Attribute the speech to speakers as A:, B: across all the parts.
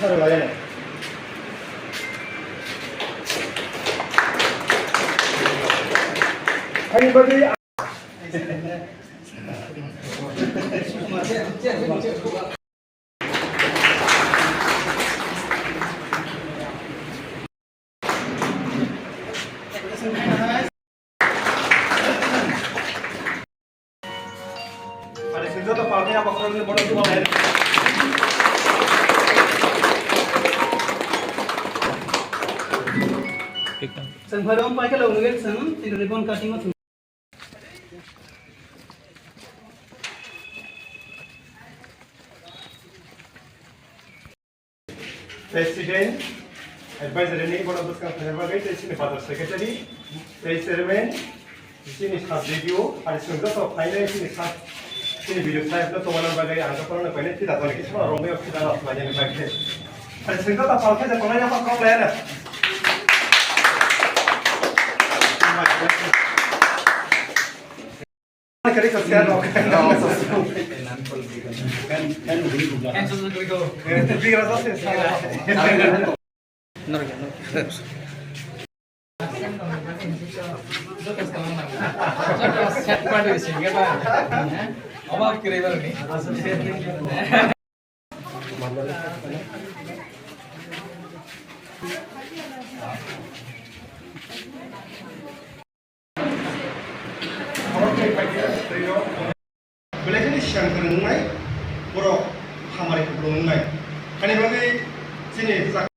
A: 사를 와야네. Anybody? Ada senjata pakai apa kalau ini bodoh cuma lain.
B: Sang bharong pakai lalu lagi sang tidak ribbon cutting mah.
A: President, advisory ni bodoh terus kan sebagai sini father secretary, vice chairman, sini staff review, ada senjata finance sini video saya itu teman bagai angka pernah banyak tidak tahu lagi semua romeo kita lah banyak bagai. Ada senjata pakai saya pernah apa kau lain lah. Kali kesian loh. Kan susu dulu. Biar rasa sih.
B: Benar. Siapa di sini Pak? Awak kira ini.
A: Belajar siang kerungai, borok hamari kerungai. Kali bagi sini kita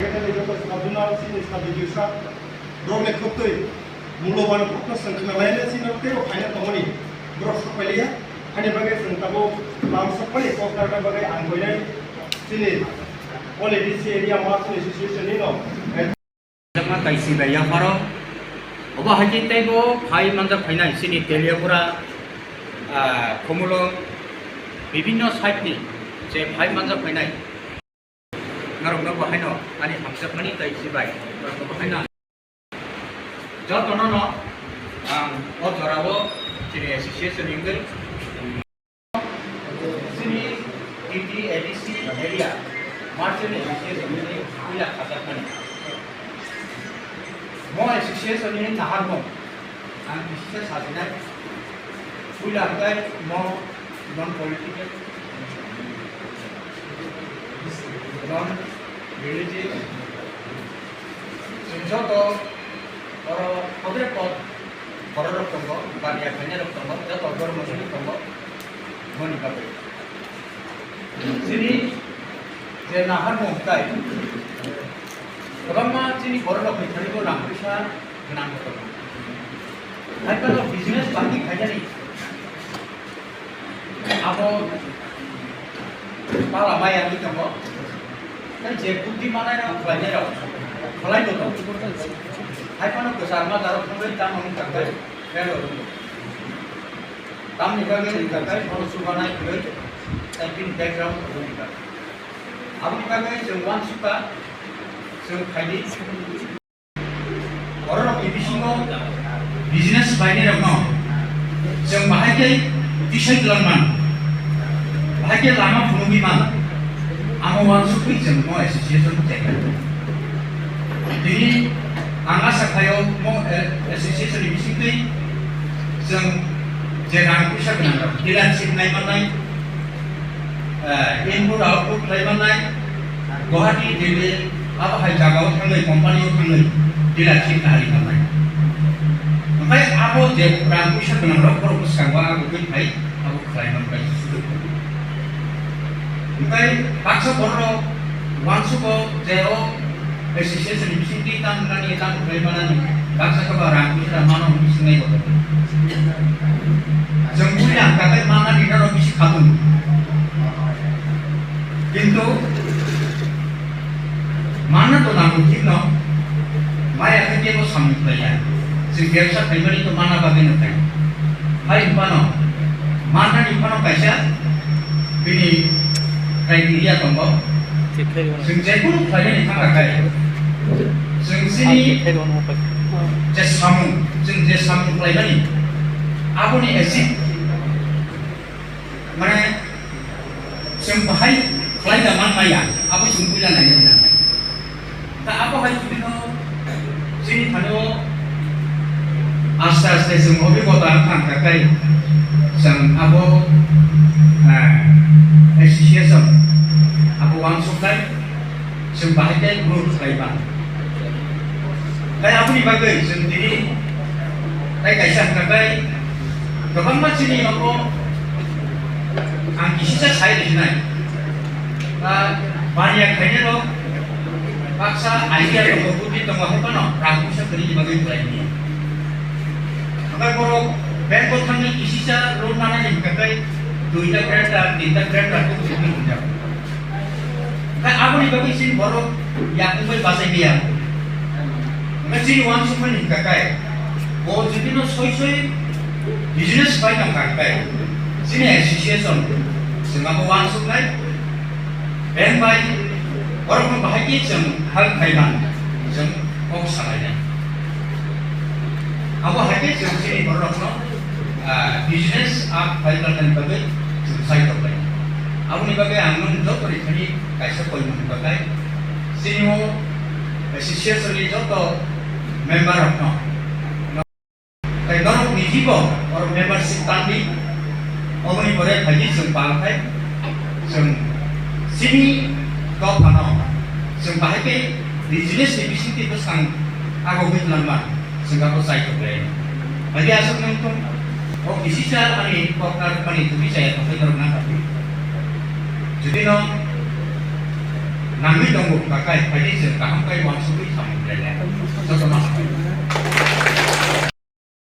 A: lihat jurnal sini video sa, dorme koptoi, mulawan kopna sengkena lainnya sini tero kaya tomoni, borok sepelia. Kali bagi sengkabo lam sepeli kopna bagi anggoyai sini. Oleh di area market association ini no.
C: Jama kaisi bayang paro, oba haji tebo hai manjar kaina sini telia komulong বিভিন্ন সাইটনি যে ভাই মানজা ফাইনাই নারংনা বাহাইনো ani hamjakmani taisibai narongna bahaina jotono o jorabo sini association ingel sini EDC area martin association ini punya hamjakmani mo association ini naharmo ang bisa sasinai punya guys mau non political non religious joto orang other pot orang tunggu banyak banyak tunggu joto orang muslim tunggu moni kape sini jenahar mungkai orang mah sini orang lebih cari tu orang besar kenal betul. Tapi kalau bisnis banyak aja nih. Abo pala maya ni kamu, kan je bukti mana yang pelajari, pelajari tu. Hai pano besar mah taruh pembeli tamu ni kakak, hello. Tamu ni kakak, kalau suka naik beli, tapi background tu ni kakak. Abu ni kakak semua suka, semua kali. Orang lebih singo, business baiknya ramah, semua bahagia. Tisai dalam bahagia lama penunggu mana, amuan suku jeng mau association jaga. Jadi angka sakhayo mau association di sini, jeng jangan bisa benar. Tidak sih naik mana, input output naik mana, Guwahati Delhi apa hal jaga orang company orang tidak sih hari mana. Makanya aku jadi orang bisa benar fokus kagak aku pun baik aku kelainan baik sudah. Makanya paksa borong wansuko jero association di sini tangan ni tangan kelainan paksa kebarang bisa mana bisa ngai bodoh. Jempunya kagak mana di dalam bisa kabun. কিন্তু mana tuh namun kita, maya kerja itu sambil bayar. Biasa pribadi itu mana bagian itu? Hai mana di mana kaisa? Ini kriteria tombol. Sejak pun kalian itu nggak kaya. Sini jas samu pribadi. Aku ni esik. Mana sembahai kalian zaman maya. abo sungguh lah nanya nanya. Tak apa hari itu sini kalau asta semua hobi kota angkat kakai sang abo association abo wang sukai sembahyang guru saiban. Kaya aku dibagai sendiri, kaya kaisah kakai, kapan macam ni aku angki sisa saya di sini. Banyak kayaknya lo paksa idea lo putih tengah apa no, ragu sekali dibagai bulan ini. Maka kalau bengkok kami sisa lo mana yang kakai 2 kereta, 3 kereta aku bisa menjawab. Kaya aku dibagai sini baru yang aku bahasa dia. Masih uang semua ni kakai, oh jadi no soy business baik yang kakai, sini association, semua uang semua, bank baik, orang pun bahagia sem hal kaitan, sem kok salahnya. Apa bahagia sem sini orang no, business baik dan bagai selesai terbaik. Aku ni bagai anggun jauh dari sini kaisa koi bagai, sini mo association ni jauh member अपना कई दोनों निजी को और membership tadi orang ini boleh haji sembah है sini kau mana sembah ke business di sini itu sang aku bilang mah sehingga aku saya boleh bagi asal nonton oh isi cara ini kau kan itu bisa ya tapi terus nanti jadi no nami dong pakai haji sembah pakai masuk di sama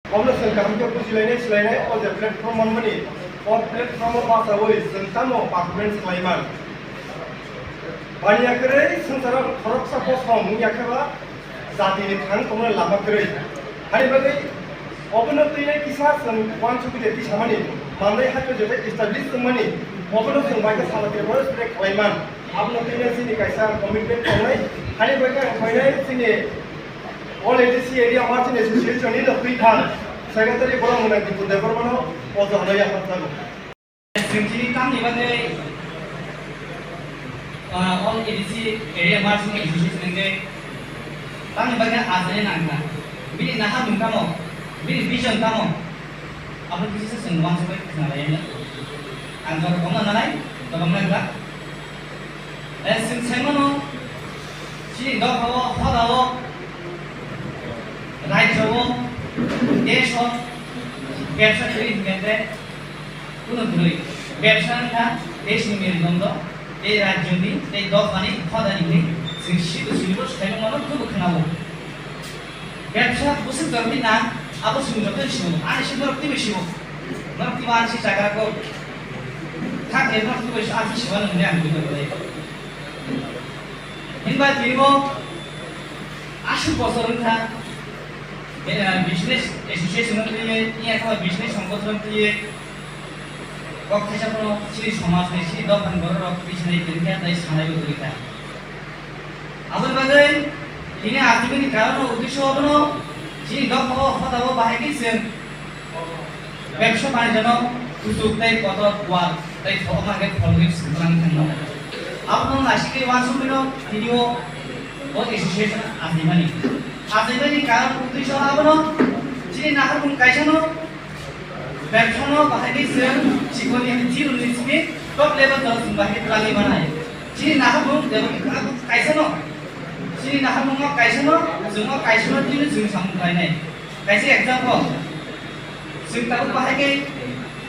A: Kalau sekarang kita selain all the platform money, all platform bahasa woi, sentano apartment selaiman. Banyak kerja sekarang korok sapos home ya kerja saat ini kan kemudian lama kerja. Hari bagai open up ini kisah wan cukup jadi sama ni, mandai hati jadi establish semua ni, open up semua kita salah terus mereka selaiman. Open up ini sini kisah komitmen orang, hari bagai orang sini all ADC area marching association ini dah free kan. Secretary bola mana di Bunda Permano, atau ada yang apa tu?
B: Sini kami bagai all ADC area marching association ini kami bagai asal nangka. Bini naha bung kamu, bini vision kamu. Apa kisah semua sampai kenalanya? Anggap kamu nalai, kamu nangka. Sini mana? Sini dah kamu, kamu রাজ্য দেশ ব্যবসা তৈরি ক্ষেত্রে কোনো ভুলই ব্যবসাটা দেশ নিয়ে দ্বন্দ্ব এই রাজ্য নিয়ে এই দোকানি খদানি নিয়ে শিল্প শিল্প সেটা মনে খুব খানাবো ব্যবসা বসে করবি না আবার সুন্দর শিব আর সে নরক্তি বেশি নরক্তি মানসি টাকা থাকে নরক্তি বেশি আর কি সেবা নিয়ে আমি করবো হিনবা দিব 80 বছর business association ini adalah business সংগঠন দিয়ে কক্ষেশাপন শ্রী সমাজ শ্রী দোকান ঘর পিছনে দিনকে তাই সানাই করিতা আবার বাদে তিনি আজীবনী কারণ উদ্দেশ্য হলো শ্রী দক্ষ হতাও বাহিনীছেন ব্যবসা বাণিজ্য সুযোগ তাই কত ওয়ার তাই সমাজের ফলকে সুতরাং থাকলো আপনার নাসিকের ওয়ানসমিন তিনিও ও association আজীবনী আজীবনী কারণ উদ্দেশ্য হলো শ্রী নাহারুন কাইসানো ব্যবসানো বাহিনীছেন শিক্ষণী জিরো নিসমি টপ লেভেল দশ বাহিনী প্রাণী বানায় শ্রী নাহারুন এবং কাইসানো Sini nak ngomong kaisano, semua kaisano itu sering sampai naik. Kaisi example, sering tahu pakai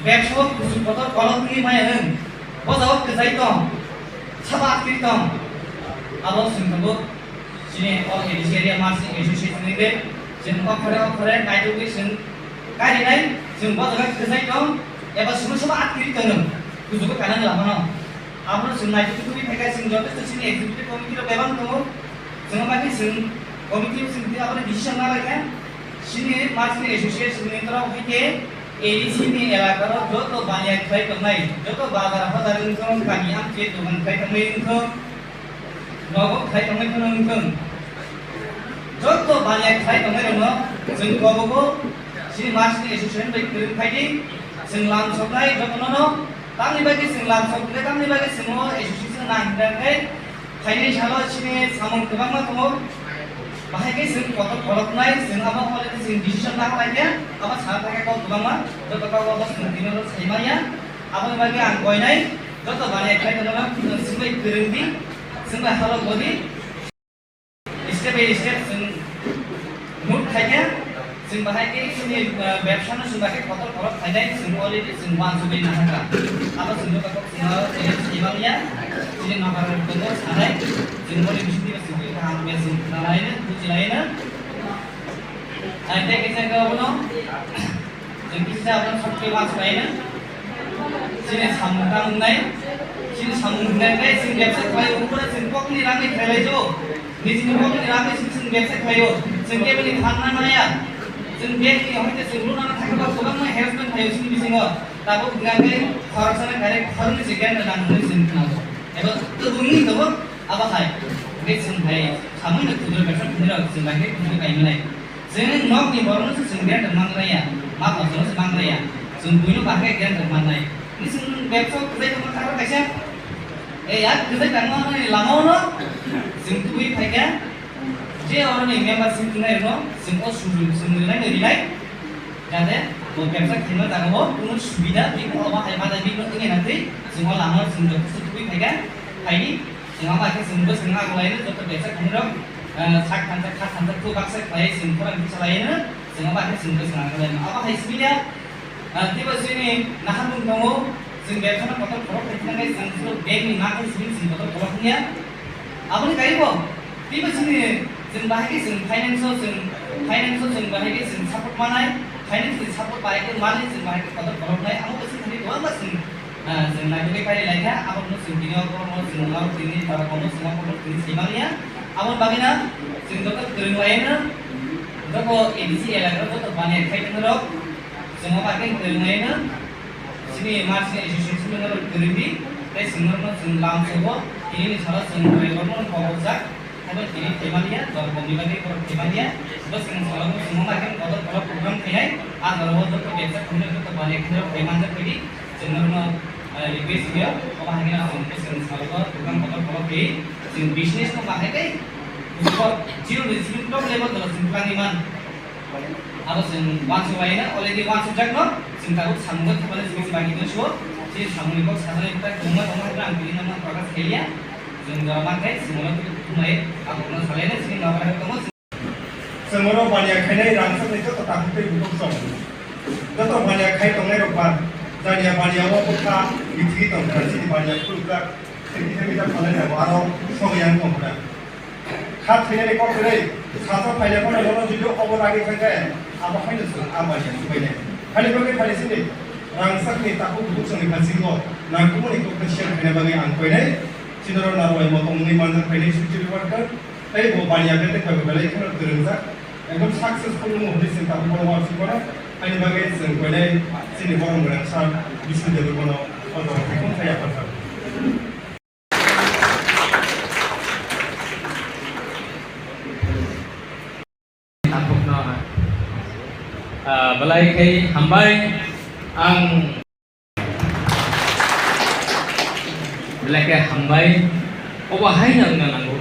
B: webshop khusus foto kolom ini mana? Bos awak kerja itu, sahabat kita, awak sering tahu sini orang di sini masih association ini, sering orang kaitu ini sering kaitu lain, sering bos awak kerja itu, ya bos semua sahabat kita nih, khusus kanan lama no. Apa sering naik itu pakai sering jodoh itu sini executive committee level tuh. Jangan pakai sing komite sing dia apa decision na lagi sini marketing association ni terus kita ADC ni elakar jodoh banyak kaya kemai jodoh bazar apa dari itu kami ambil dengan kaya kemai itu nogo kaya kemai itu jodoh banyak kaya kemai itu sing gogo sini marketing association baik kirim kaya sing langsung naik jodoh nono kami bagi sing langsung kita kami bagi semua association naik dan kaya खायनाय सालाव सिनि सामोन गोबांमा दङ बाहायके जों गथ' फलकनाय जों आबा हले जों डिसिसन लाखालायने आबा साहा थाखाय गाव गोबांमा जत गाव गाव जों दिनल' सायमाया आबा बागे आं गयनाय जत बानाय खायदोंना जोंबाय गोरोंदि जोंबाय हालाव बदि स्टेप बाय स्टेप जों नुट खायने जों बाहायके जोंनि बेबसानो जों बाहाय गथ' फलक खायनाय जों अलरेडि जों वानजुबि नाहाका आबा जों जत गाव जों सायमाया जों नागार दङ सानाय जों मले बिसिनि जों गाहाम बेसिन नालायनो बुजिलायनो आयदा गेजेराव उनाव जों किसा अपन सबके वानजुबायनो जोंनि सामुंगा मोननाय जों सामुंगानिफ्राय जों वेबसाइट खालायो उनफोरा जों पकनि राङै खालायजो निजिनि पकनि राङै जों वेबसाइट खालायो जों केबलनि फानना नाया जों बेगनि हयते जों लुनानै थाखाबा गोबां हेल्पमेन्ट थायो जोंनि बिथिङाव दाबो बुङाखै खरसाना गारे खरनि जिगान होनानै जों खोनागौ एबा गोबांनि दङ आबाहाय बे जोंहाय सामुंगा कुदुर बेफोर कुदुराव जों बाहाय कुदुर गायनाय जों नकनि बरनसो जों गियान मांग्राया मा बसनसो मांग्राया जों बयनो बाहाय गियान माननाय जों बेबसाव गोजाय दङ थार खायसा ए यार गोजाय थांनानै लामावनो जों तुइ फायगा जे अरनि मेम्बारशिप खुंनाय न जों सुरु सोंनाय ओरैनाय जाहाथे बेबसा खायनो जानांगौ कुनु सुबिदा बेखौ बाहाय बादा बेखौ ओंगेनानै जों लामा जों जखौ तुइ फायगा फायनि जों माखासे जोंबो जोंहा आगलायनो जत बेबसा खुंनो साख खानसा खास खानसा खौ बाक्सा खाय जों फोरोंथि सालायनो जों माखासे जोंबो जोंहा आगलायनो आबाहाय सुबिदा तेबो जोंनि नाहाबुं दङ जों बेबसानो गथ' फलक खायनानै जों बेगनि नाखौ जों गथ' फलकनिया आबनि गायबो तेबो जों बाहायके जों फाइनान्सआव जों बाहायके जों सापर्ट मानाय फाइनान्स सापर्ट बाहायके माने जों बाहायके गथ' फलकनाय आमो जों खालि गोबां जों नायबोबाय फारि लायखा आबादनो जों दिनाव करनो जों लाव दिनि बारावनो जों करनो जों सिमानिया आबाद बागिना जों जत गोरोंलायनो जत एडिसि एलाका जत बानाय खायदोंनो जों बागे गोरोंलायनो सिनि मार्चनि एसोसिएशन जों गोरोंदि बे जोंनो जों लामसोबो दिनि साला जों रेगरनो खबरजा थाबा दिनि तेमानिया जर बमिबागे कर तेमानिया बस जों सालाव जों बागे गत फलक प्रग्राम फैनाय आगरव जत बेबसा खुंनो जत बानाय खायदो पेमानजा फैदि जोंनो रिक्वेस्ट गया अब हागिना जों सालाव प्रग्राम गत फलक फै जों बिजनेस को बाहायकै उसको जीरो रिस्क टॉप लेवल दल जों प्लानिमान अब जों वानसुबायना अलरेडि वानसुजाक न जों दाबो सामुंगा थाबानो जों बागिनो सो जे सामुंगखौ साजायनिफ्राय दंमा आं बिनि नामा प्रकाश खेलिया जों माखाय जोंनो बुंनाय आगरनो सालायनो जों नागार दङ
A: जोंनो बानिया खायनाय रांसारनाय जत ताखुतै बुथुम सम जत बानिया खाय दंनाय रबार जानिया बानियाव बखा बिथि दं खासि बानिया खुलका सेंथिसे मिटा खालायनाय आरो सगयान दंना खात फैनाय को फैनाय सासा फायनाय को नलो जुदि अबर आगे फैनाय आबा फायनो आबाया फैनाय खालि बे फालिसिनि रांसारनि ताखु बुथुमनि खासिखौ नांगौनि को कन्सियन फैनाय बागै आं फैनाय चिनर नारवाय मतंनि मानजा फैनाय सुचिरि वार्कार ए बो बानिया बेते फैबो बेलाय खनो गोरोंजा एकदम सक्सेसफुल महरै जों ताखु बर' वासिखौना आंनि बागै जों फैनाय जोंनि बर' गोनां सान बिसुदेव बनो अदर बेखौ थाया पाथा
D: belai hambai ang belai hambai obahai nang nango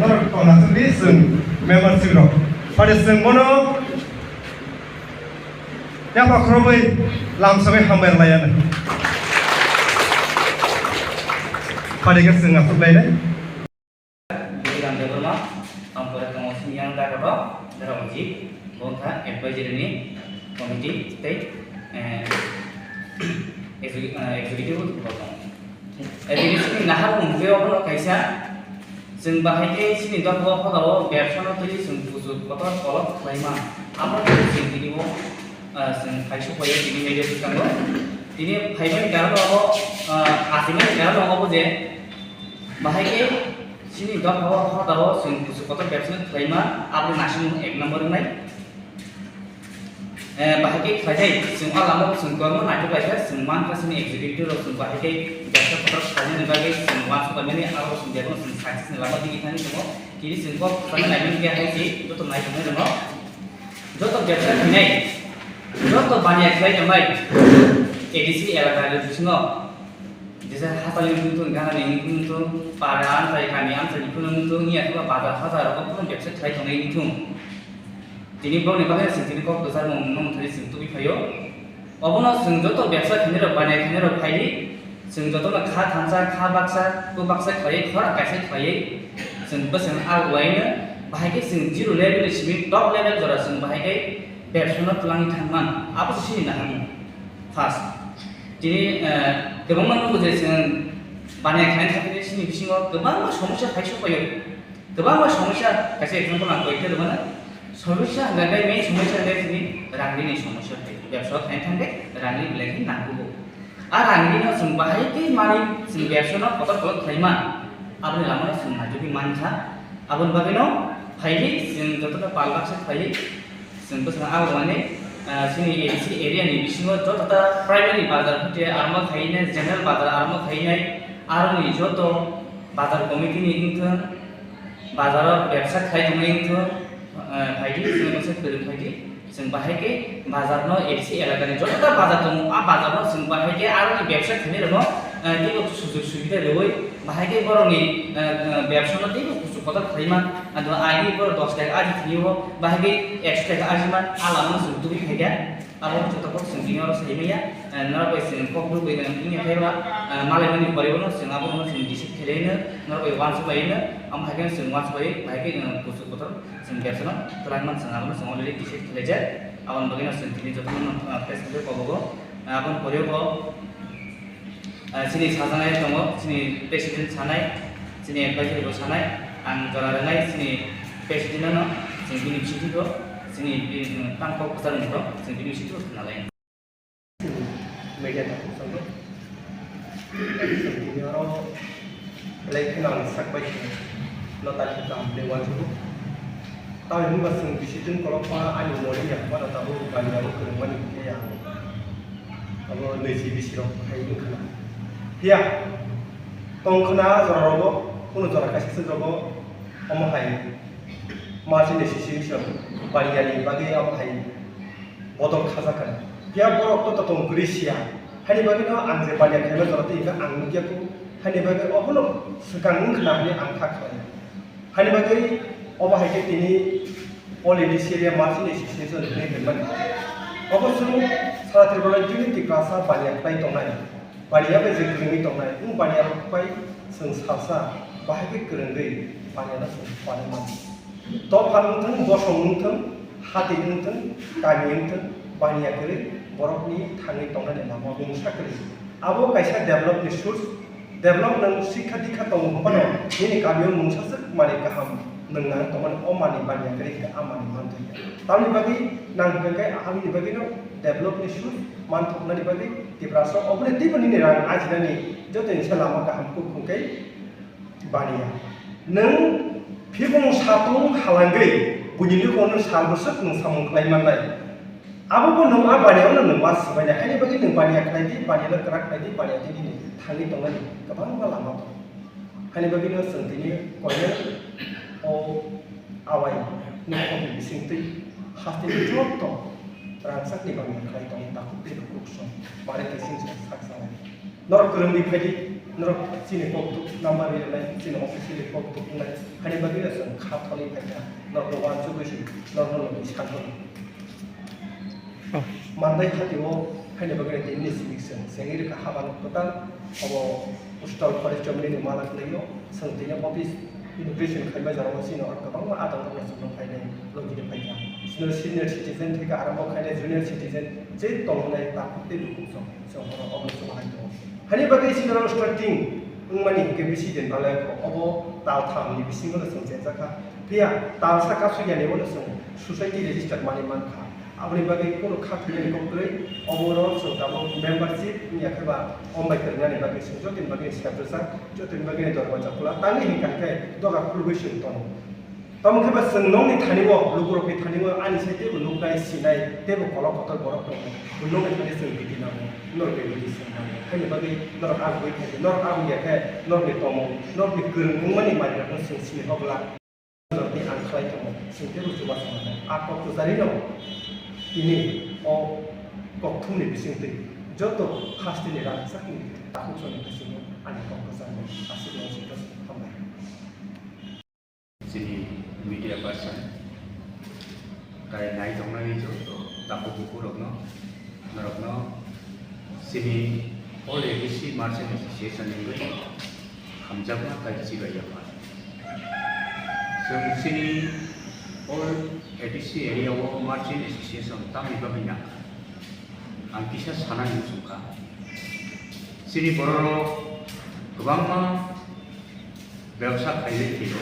A: नर कोना सन्दि जों मेम्बारशिप रो पारे जों मनो या बाख्रबै लामसबै हामबाय लायानो पारे के जों आफुलायनाय
B: Bilang development, ampun promosi yang dah dapat teruji, bongka advisory ni komite state executive potong. Jadi sini nahar mungkin apa kaisa, sing bahaya sini dah bawa pada bersama tu sing khusus kotor kolok lima. Apa tu sing ini wo sing kaisa supaya ini media sekarang wo. Ini kaisa sekarang wo aslinya sekarang wo je bahaya sini dah bawa pada sing khusus kotor bersama lima. Apa nasional ek nomor naik. Bahaya kaisa sing alam sing kamu nak baca sing mana sini executive sing bahaya jasa kotor kaisa ni bagi sing mana supaya ni awak sing jadi sing sukses ni lama tinggi tadi semua kiri sing kau pernah naik dia hari ini itu tu naik mana semua जो तो जैसा नहीं जो तो बानिया खाई जमाई एडीसी एलाका जो जिसनो जिस bisa hasil yang itu karena ini itu pada antai kami antai itu itu ni aku pada hasil aku pun biasa try tong ini tu jadi bro ni pakai sendiri kok besar mung tadi sentuh ipayo 어버너 승조도 맵사 그네로 반에 그네로 파이 승조도 카 탄사 카 박사 그 박사 거의 거라 가서 거의 승버승 아와이는 바이게 승지로 레벨 시민 top level 저라 승 바이게 맵소나 플랑이 탄만 아버지 신이 나는 파스 jadi 그런 만 보세요 반에 가는 사람들이 신이 비신 거 그만 সমস্যা 가이쇼 거요 그만 সমস্যা 가서 example 안 거이 때문에 সমস্যা গাগাই মেই সমস্যা গাইছিনি রাঙ্গিনি সমস্যা ব্যবসা থাই থাঙ্গে রাঙ্গি লেখি নাঙ্গুবো আর রাঙ্গিনো जों बाहायके मानि जों ব্যবসাनो কত কত থাইমান আপনি লামানো जों नाजुबि मानसा आबन बागैनो फाइलि जों जतटा पालबाक्स फाइलि जों बोसोर आवमाने जोंनि एसि एरियानि बिसिङाव जतटा प्राइमारि बाजार फटे आरमा खायने जेनेरेल बाजार आरमा खायनाय आरनि जत बाजार कमिटिनि इनथो बाजाराव ব্যবসা खाय दंनाय इनथो फाइलि जों मोनसे फोरों फाइलि जों बाहायके बाजारनो एसि एलाकानि जतटा बाजार दङ आ बाजारनो जों बाहायके आरनि ব্যবসা खायने दङ दैबो सुजुग सुबिदा लय बाहायके बरनि ব্যবসাनो दैबो कुसु कथा थाइमान आदो आइनि बर 10 टाका आजि थिनियो बाहायके 100 टाका आजिमान आलामनो जों दुबि खायगा आरो जतको जों दिनाव सैमैया नरबै जों ककलु बैनो इनि खायबा मालायनि परिबनो जों आबनो जों दिसि खेलेनो नरबै वान्स बायनो आम हायके जों वान्स बाय बाहायके कुसु कथा जों ব্যবসাनो तलायमान जों आबनो जों अलरेडि दिसि खेलेजे आबन बगिनो जों दिनि जतनो फेसबुक कबगो आबन परिबो sini sasanai tongo sini presiden sanai sini advisory bo sanai ang jararangai sini presiden no sini university ko sini tangko pesan ko sini university ko nalai
A: media ta sango sini oro lekhinan sakbai nota kita lewat itu tahu ini bahasa presiden kalau pa anu mori ya pada tahu kali aku kerumani ya kalau nasi bisiro kayak itu Pia, tongkona jorobo, kuno joraka sisi jorobo, omahai, masih di sisi bariani bagi omahai, bodong kazakan. Pia borok tu tong Grecia, hani bagi no angze bariani kena joroti ika angnya ku, hani bagi opono sekarang kena ni angkat kaya, hani bagi omahai ke ini oleh di Syria masih di sisi jorobo ni hebat. Opono salah terbaik unity klasa bariani pai tongai. Bariya bai जों गोरोङै दंनाय उन बारिया बाय जों सासा बाहायबो गोरोङै बारियाना जों बानायमान द फानथों बसंथों हादैथों गामिथों बारिया गोरै बरफनि थाङै दंनाय लामा गंसा गोरै आबो कायसा डेभलपनि सोर्स डेभलप नों शिक्षा दीक्षा दं होबानो नि गामियाव मुंसासो माने गाहाम नोंना दमन अमानि बारिया गोरै आमानि मानथै तानि बागै नांगै आहामनि बागैनो डेभलपनि सोर्स मानथौनानि बागै दिब्रासो अबले दिबनि रां आजिनानि जतनि सालामा गाहामखौ खुंकै बारिया नों फिबं सातुं हालांगै बुनिनि कोन सालबसक नों सामंख्लाय माननाय आबो नोंआ बारियाव नों मा सिबायनाय हानि बागै नों बारिया खायदि बारियानो ग्राक खायदि बारिया दिनि थांनि दंनाय गोबां लामा दं हानि बागैनो जों दिनि कयनो अ आवाय नों बिसिंतै हास्ति जत रांसाकनि बागै खाय दं दाखौ बेखौ कुक्सन बारे केसिं साकसा नर गोरोंनि फायदि नर सिनि पक्तु नाम्बार लिरनाय सिनि अफिसियेलि पक्तु बुंनाय हानि बागै जों खाथनि फायदा नर वान जुगैसि नर नर साननो मानदाय खाथियाव हानि बागै दिनि सिबिक्सन सेंनि रेखा हाबान टोटाल अब उस्ताल फरेस्ट जमनि मालाक लैयो सोंथिया अफिस इनोग्रेशन खायबा जाराव सिनो गोबां आदार जों फायनाय लगिनि फायदा सिनियर सिटिजेन थेका आरामाव खायनाय जुनियर सिटिजेन जे दंनाय दाखुते लुकुसं जों अबसो बाहायदों हानि बागै सिनियर स्टार्टिं उंमानि के बिसिदेन बालाय अबो ताल थामनि बिसिङाव जों जेजाखा फैया ताल साका सुयानि उनाव जों सोसाइटी रेजिस्टार मानि मानखा आबनि बागै कोनो खाफिनि कमप्लै अबरो जों दाबो मेम्बारशिप नियाखैबा अमबाय करनानि बागै जों जतिन बागै सिखाबसा जतिन बागै दरवाजा खुला तानि हिकानके दगा खुलबैसों दं तमखेबा जों नंनि थानिवो लुगुरफि थानिवो आनि साइते लुगनाय सिनाय तेबो कला पतर बरफ दं नंनि थानि जों बिदिनांगौ नरबे बिदि सोंनांगौ हानि बागै नर आगुय थायो नर आगुयाखे नरनि तमो नरनि गोरों मानि मानिराखौ जों सिनि हबला नरनि आंख्लाय दं जों तेबो जुबा साननाय आको पुजारि दं ini kok thumni bisingtei joto hastini rang sakni takut soni bisingo Ani kok kesan asli yang sudah sampai.
C: Sini media person kaya naik dong lagi itu takut buku rokno sini oleh isi Martian Association ini hamjamnya kayak si gaya apa sini all edisi area of Martian Association tak dibahanya angkisa sana yang suka sini bororo kebangma ବ୍ୟବ사 가이드티로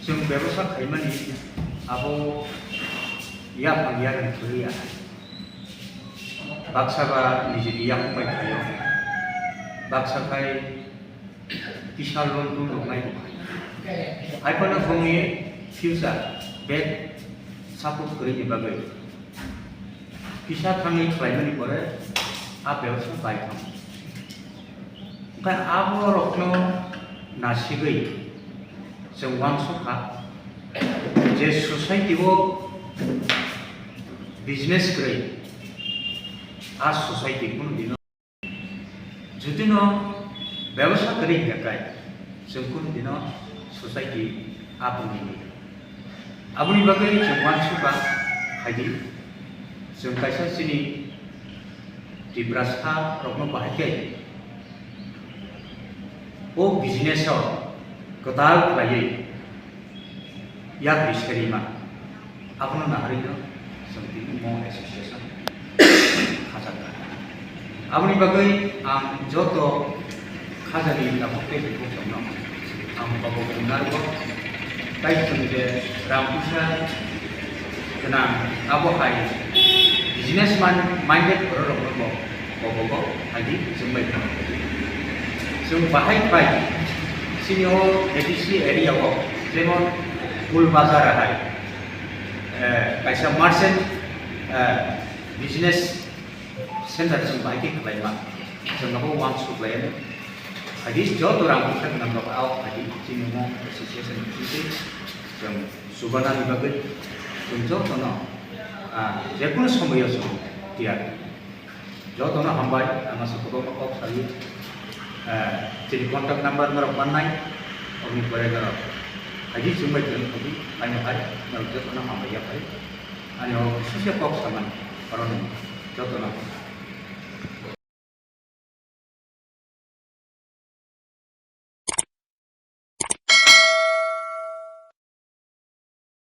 C: 지금 ବ୍ୟବ사 가이드만이 아보 이야 방이야는 그리야 박사가 이제 이야 공부에 가요 박사가 비샬론 돈 녹나이고 아이폰은 공이 퓨사 백 사포 그리기 bagay 비샤 탕이 클라이머니 거래 아 ବ୍ୟବ사 바이탕 kan abo rokno nasigei जों वांसखा जे सोसाइटी को बिजनेस करे आ सोसाइटी को दिन जुदि न व्यवसाय करे गकाय जों को दिन सोसाइटी आपनि आबुनि बागै जों वांसखा हायदि जों कायसा सिनि दिब्रासा रकनो बाहायके ओ बिजनेस कताल खायै या बिसरिमा आपनो नाहरिनो समथि मो एसोसिएशन खाजाका आबुनि बागै आं जतो खाजानि लाफोके बेखौ सोंनो आं बाबु बुंनांगौ ताइ जों जे रामपुसा गोनां आबहाय बिजनेस माइंडेड बर'फोरखौ बाबा हायदि जोंबाय जों बाहायबाय सिनियो एडिसि एरियाव जेमन फुल बाजार है कैसा मार्चेंट बिजनेस सेंटर जों बाहायके खालायमा जोंनाबो वान सुप्लायर हायदि जो रां फैसा गोनां आव हायदि जोंनि एसोसिएशन खिसे जों सुबानानि बागै जों ज'नो जेकुनु समयाव जों दिया ज'नो हामबाय आंहा सखौबो कब सायो jadi kontak number merok manai, orang berada di haji sumber dan haji hanya hari mereka tu nak ambil apa? Hanya sosial kau sama orang itu, contohnya.